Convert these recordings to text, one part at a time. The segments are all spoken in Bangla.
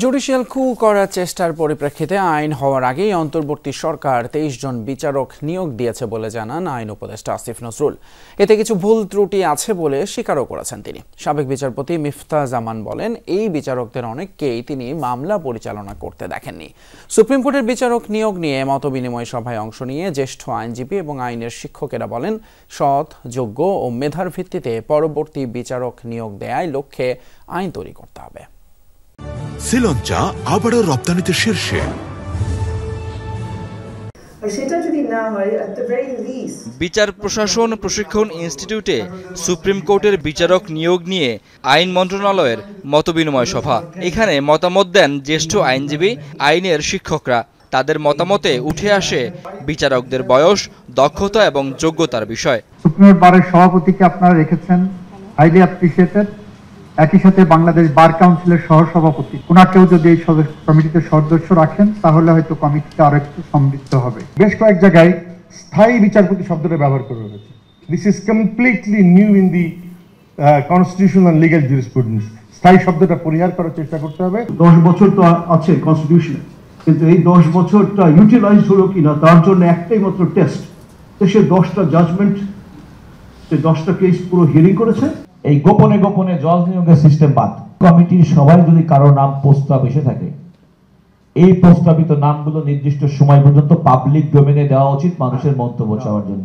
জুডিশিয়াল কু করার চেষ্টার পরিপ্রেক্ষিতে আইন হওয়ার আগেই অন্তর্বর্তী সরকার 23 জন বিচারক নিয়োগ দিয়েছে বলে জানান আইন উপদেষ্টা আসিফ নজরুল। এতে কিছু ভুল ত্রুটি আছে বলে স্বীকারও করেছেন তিনি। সাবেক বিচারপতি মিফতা জামান বলেন, এই বিচারকদের অনেককেই তিনি মামলা পরিচালনা করতে দেখেননি। সুপ্রিম কোর্টের বিচারক নিয়োগ নিয়ে মতবিনিময় সভায় অংশ নিয়ে জ্যেষ্ঠ আইনজীবী এবং আইনের শিক্ষকেরা বলেন, সৎ, যোগ্য ও মেধার ভিত্তিতে পরবর্তী বিচারক নিয়োগ দেয়ার লক্ষ্যে আইন তৈরি করতে হবে। শ্রীলঙ্কা আবারও রপ্তানিতে শীর্ষে। বিচার প্রশাসন প্রশিক্ষণ ইনস্টিটিউটে সুপ্রিম কোর্টের বিচারক নিয়োগ নিয়ে আইন মন্ত্রণালয়ের মতবিনিময় সভা। এখানে মতামত দেন জ্যেষ্ঠ আইনজীবী, আইনের শিক্ষকরা। তাদের মতামতে উঠে আসে বিচারকদের বয়স, দক্ষতা এবং যোগ্যতার বিষয়। সুপ্রিম কোর্ট বারের সভাপতিকে আপনারা রেখেছেন, হাইলি অ্যাপ্রিসিয়েটেড। একই সাথে বাংলাদেশ বার কাউন্সিলের সহসভাপতি, ওনাকেও যদি এই কমিটিতে সদস্য রাখেন তাহলে হয়তো কমিটিটা আরো একটু সমৃদ্ধ হবে। বেশ কয়েক জায়গায় স্থায়ী বিচারপতি শব্দটা ব্যবহার করা হয়েছে। This is completely new in the constitutional and legal jurisprudence. স্থায়ী শব্দটা পরিহার করার চেষ্টা করতে হবে। 10 বছর তো আছে কনস্টিটিউশনে, কিন্তু এই 10 বছরটা ইউটিলাইজ হলো কিনা তার জন্য একটাই মাত্র টেস্ট। তো সে 10টা জাজমেন্ট, সে 10টা কেস পুরো হিয়ারিং করেছে। এই গোপনে গোপনে জজ নিয়োগের সিস্টেম বাদ। কমিটির সবাই যদি কারো নাম প্রস্তাব এসে থাকে, এই প্রস্তাবিত নামগুলো নির্দিষ্ট সময় পর্যন্ত পাবলিক ডোমেনে দেওয়া উচিত মানুষের মন্তব্য চাওয়ার জন্য।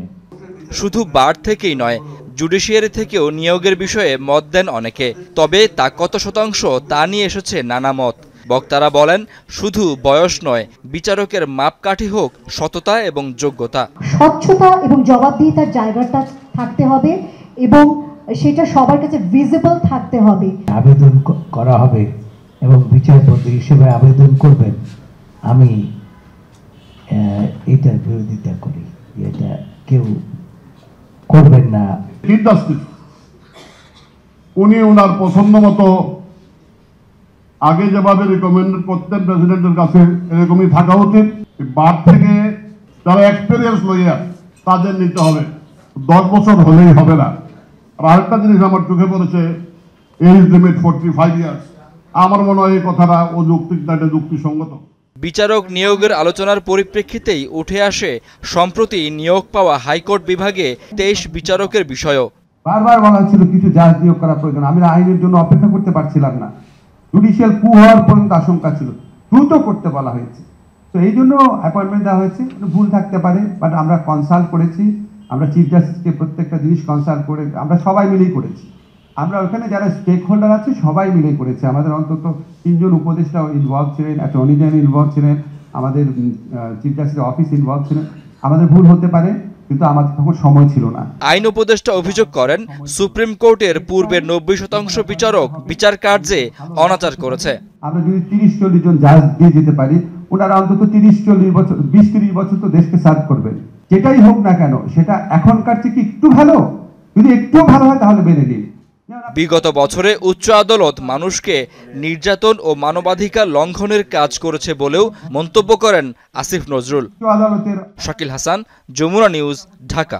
শুধু বার থেকেই নয়, জুডিশিয়ারি থেকেও নিয়োগের বিষয়ে মত দেন অনেকে। তবে তা কত শতাংশ তা নিয়ে এসেছে নানা মত। বক্তারা বলেন, শুধু বয়স নয়, বিচারকের মাপকাঠি হোক সততা এবং যোগ্যতা। স্বচ্ছতা এবং জবাবদিহিতার জায়গাটা থাকতে হবে এবং সেটা সবার কাছে ভিজিবল থাকতে হবে। আবেদন করা হবে এবং বিচারপতি হিসেবে আবেদন করবেন। আমি এটার বিরোধিতা করি, এটা কেউ করবেন না। উনি ওনার পছন্দ মতো আগে যেভাবে রিকমেন্ড করতেন প্রেসিডেন্টের কাছে, এরকমই থাকা উচিত। বার থেকে যারা এক্সপেরিয়েন্স লইয়ার তাদের নিতে হবে, 10 বছর হলেই হবে না। আর আরেকটা জিনিস আমার চোখে পড়েছে, এজ লিমিট 45 ইয়ার্স। আমার মনে হয় এই কথাটা অযৌক্তিক না, এটা যুক্তিসঙ্গত। বিচারক নিয়োগের আলোচনার পরিপ্রেক্ষিতেই উঠে আসে সম্প্রতি নিয়োগ পাওয়া হাইকোর্ট বিভাগে 23 বিচারকের বিষয়ও। বারবার বলা হচ্ছিল কিছু জাজ নিয়োগ করা প্রয়োজন। আমি আইনের জন্য অপেক্ষা করতে পারছিলাম না। জুডিশিয়াল কু হওয়ার পর্যন্ত আশঙ্কা ছিল, দ্রুত করতে বলা হয়েছে। তো এই জন্য অ্যাপয়েন্টমেন্ট দেওয়া হয়েছে। ভুল থাকতে পারে, বাট আমরা কনসাল্ট করেছি। আমরা চিফ জাস্টিসকে প্রত্যেকটা জিনিস কনসাল্ট করে আমরা সবাই মিলেই করেছি। আমরা ওখানে যারা স্টেক হোল্ডার আছে সবাই মিলে করেছে। আমাদের অন্তত 3 জন উপদেষ্টা ইনভলভ ছিলেন, অ্যাটর্নি জেনারেল ইনভলভ ছিলেন, আমাদের চিফ জাস্টিসের অফিস ইনভলভ ছিলেন। আমাদের ভুল হতে পারে, কিন্তু আমাদের তখন সময় ছিল না। আইন উপদেষ্টা অভিযোগ করেন, সুপ্রিম কোর্টের পূর্বের 90% বিচারক বিচার কার্যে অনাচার করেছে। আমরা যদি 30-40 জন জাজ দিয়ে যেতে পারি, ওনারা অন্তত 30-40 বছর, 20-30 বছর তো দেশকে সার্ভ করবেন। যেটাই হোক না কেন, সেটা এখনকার থেকে একটু ভালো, যদি একটু ভালো হয় তাহলে মেনে নিন। বিগত বছরে উচ্চ আদালত মানুষকে নির্যাতন ও মানবাধিকার লঙ্ঘনের কাজ করেছে বলেও মন্তব্য করেন আসিফ নজরুল। শাকিল হাসান, যমুনা নিউজ, ঢাকা।